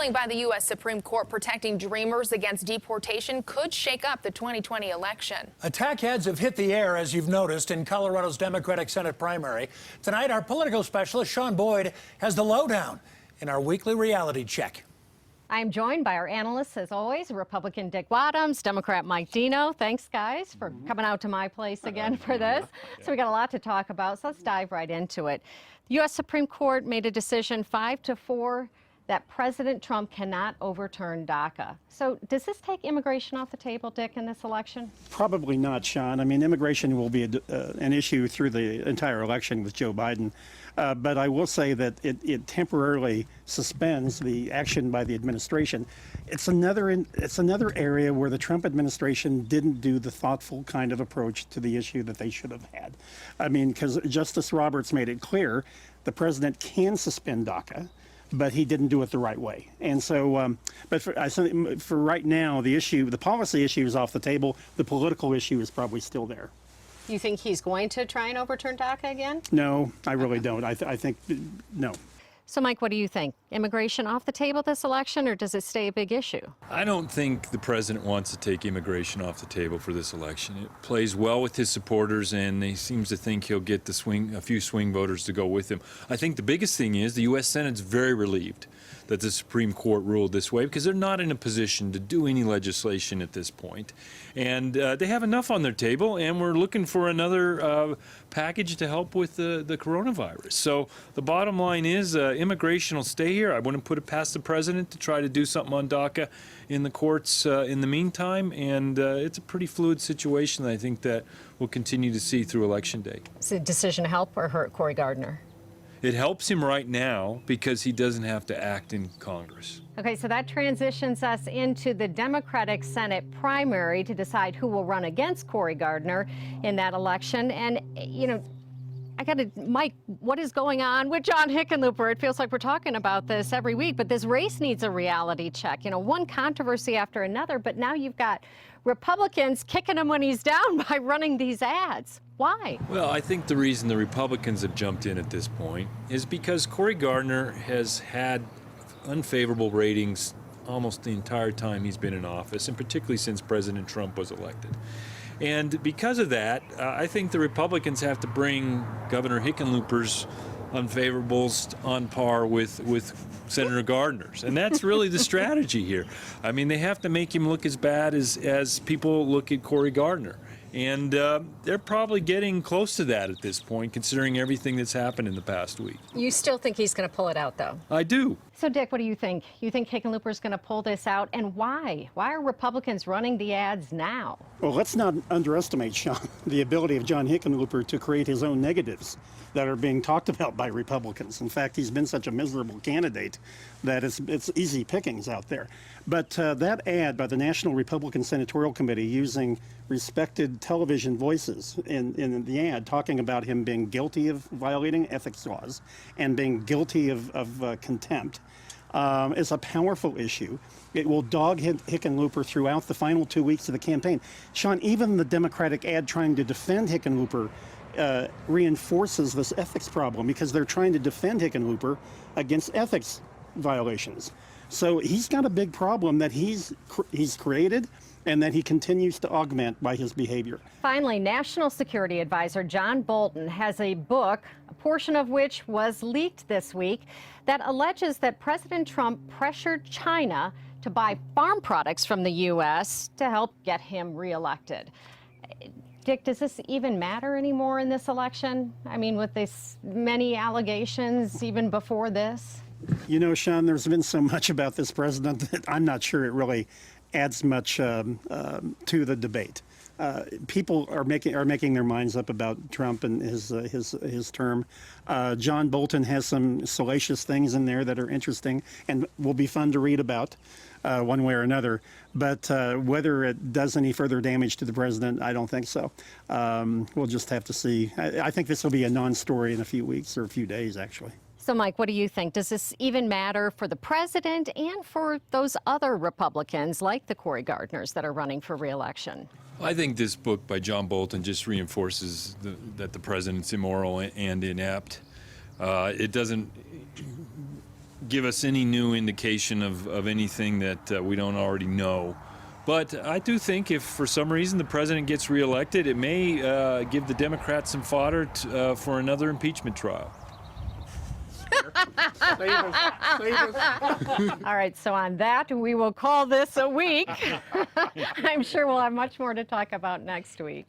ruling by the U.S. Supreme Court protecting dreamers against deportation could shake up the 2020 election. Attack ads have hit the air, as you've noticed, in Colorado's Democratic Senate primary. Tonight, our political specialist, Shaun, has the lowdown in our weekly reality check. I'm joined by our analysts, as always, Republican Dick Wadhams, Democrat Mike Dino. Thanks, guys, for coming out to my place again for this. So we got a lot to talk about, so let's dive right into it. The U.S. Supreme Court made a decision 5-4 that President Trump cannot overturn DACA. So does this take immigration off the table, Dick, in this election? Probably not, Shaun. I mean, immigration will be an issue through the entire election with Joe Biden. But I will say that it temporarily suspends the action by the administration. It's another area where the Trump administration didn't do the thoughtful kind of approach to the issue that they should have had. I mean, because Justice Roberts made it clear the president can suspend DACA, but he didn't do it the right way. And so, but for right now, the policy issue is off the table. The political issue is probably still there. You think he's going to try and overturn DACA again? No, I really don't. I think, no. So, Mike, what do you think? Immigration off the table this election, or does it stay a big issue? I don't think the president wants to take immigration off the table for this election. It plays well with his supporters, and he seems to think he'll get a few swing voters to go with him. I think the biggest thing is the U.S. Senate's very relieved that the Supreme Court ruled this way, because they're not in a position to do any legislation at this point. And they have enough on their table, and we're looking for another package to help with the coronavirus. So the bottom line is immigration will stay here. I wouldn't put it past the president to try to do something on DACA in the courts in the meantime, and it's a pretty fluid situation that I think that we'll continue to see through Election Day. Is the decision help or hurt Cory Gardner? It helps him right now because he doesn't have to act in Congress. Okay, so that transitions us into the Democratic Senate primary to decide who will run against Cory Gardner in that election. And, you know, Mike, what is going on with John Hickenlooper? It feels like we're talking about this every week, but this race needs a reality check. You know, one controversy after another, but now you've got Republicans kicking him when he's down by running these ads. Why? Well, I think the reason the Republicans have jumped in at this point is because Cory Gardner has had unfavorable ratings almost the entire time he's been in office, and particularly since President Trump was elected. And because of that, I think the Republicans have to bring Governor Hickenlooper's unfavorables on par with Senator Gardner's. And that's really the strategy here. I mean, they have to make him look as bad as people look at Cory Gardner. And they're probably getting close to that at this point, considering everything that's happened in the past week. You still think he's going to pull it out, though? I do. So, Dick, what do you think? You think Hickenlooper's going to pull this out? And why? Why are Republicans running the ads now? Well, let's not underestimate, Shaun, the ability of John Hickenlooper to create his own negatives that are being talked about by Republicans. In fact, he's been such a miserable candidate that it's easy pickings out there. But that ad by the National Republican Senatorial Committee using respected television voices in the ad, talking about him being guilty of violating ethics laws and being guilty of contempt, is a powerful issue. It will dog Hickenlooper throughout the final 2 weeks of the campaign. Shaun, even the Democratic ad trying to defend Hickenlooper reinforces this ethics problem, because they're trying to defend Hickenlooper against ethics violations. So he's got a big problem that he's created and that he continues to augment by his behavior. Finally, National Security Advisor John Bolton has a book, a portion of which was leaked this week, that alleges that President Trump pressured China to buy farm products from the U.S. to help get him reelected. Dick, does this even matter anymore in this election? I mean, with this many allegations even before this? You know, Shaun, there's been so much about this president that I'm not sure it really adds much to the debate. People are making their minds up about Trump and his term. John Bolton has some salacious things in there that are interesting and will be fun to read about one way or another. But whether it does any further damage to the president, I don't think so. We'll just have to see. I think this will be a non-story in a few weeks or a few days, actually. So, Mike, what do you think? Does this even matter for the president and for those other Republicans like the Cory Gardners that are running for re-election? I think this book by John Bolton just reinforces that the president's immoral and inept. It doesn't give us any new indication of anything that we don't already know. But I do think if for some reason the president gets reelected, it may give the Democrats some fodder for another impeachment trial. All right, so on that, we will call this a week. I'm sure we'll have much more to talk about next week.